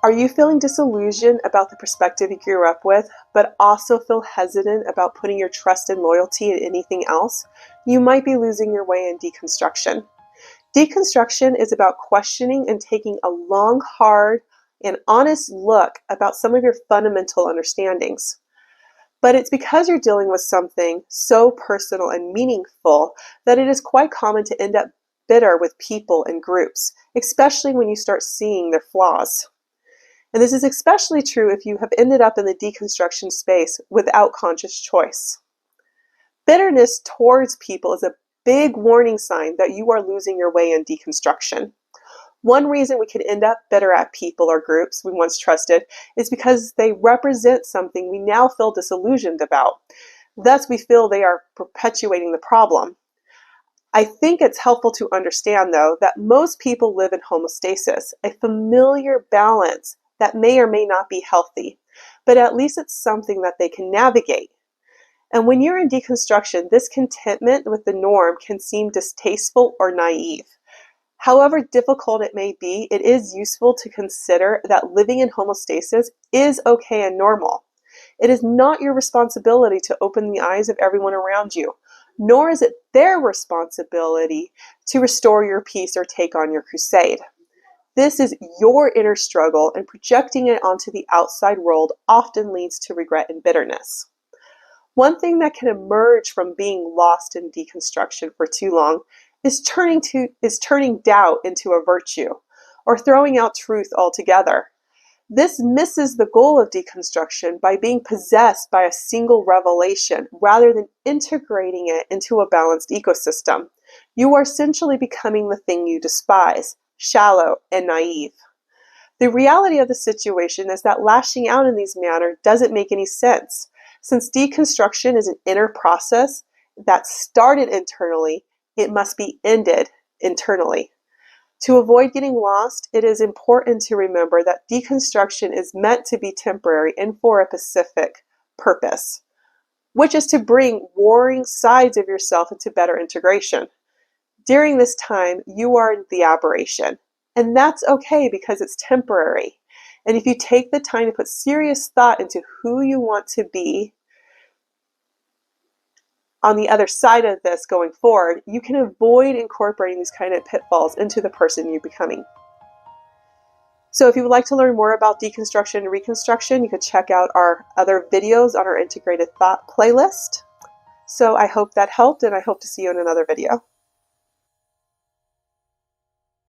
Are you feeling disillusioned about the perspective you grew up with, but also feel hesitant about putting your trust and loyalty in anything else? You might be losing your way in deconstruction. Deconstruction is about questioning and taking a long, hard, and honest look about some of your fundamental understandings. But it's because you're dealing with something so personal and meaningful that it is quite common to end up bitter with people and groups, especially when you start seeing their flaws. And this is especially true if you have ended up in the deconstruction space without conscious choice. Bitterness towards people is a big warning sign that you are losing your way in deconstruction. One reason we can end up bitter at people or groups we once trusted is because they represent something we now feel disillusioned about. Thus, we feel they are perpetuating the problem. I think it's helpful to understand, though, that most people live in homeostasis, a familiar balance that may or may not be healthy, but at least it's something that they can navigate. And when you're in deconstruction, this contentment with the norm can seem distasteful or naive. However difficult it may be, it is useful to consider that living in homeostasis is okay and normal. It is not your responsibility to open the eyes of everyone around you, nor is it their responsibility to restore your peace or take on your crusade. This is your inner struggle, and projecting it onto the outside world often leads to regret and bitterness. One thing that can emerge from being lost in deconstruction for too long is turning doubt into a virtue, or throwing out truth altogether. This misses the goal of deconstruction by being possessed by a single revelation rather than integrating it into a balanced ecosystem. You are essentially becoming the thing you despise, shallow and naive. The reality of the situation is that lashing out in these manners doesn't make any sense. Since deconstruction is an inner process that started internally, it must be ended internally. To avoid getting lost, it is important to remember that deconstruction is meant to be temporary and for a specific purpose, which is to bring warring sides of yourself into better integration. During this time, you are the aberration, and that's okay because it's temporary. And if you take the time to put serious thought into who you want to be on the other side of this going forward, you can avoid incorporating these kind of pitfalls into the person you're becoming. So if you would like to learn more about deconstruction and reconstruction, you could check out our other videos on our integrated thought playlist. So I hope that helped, and I hope to see you in another video.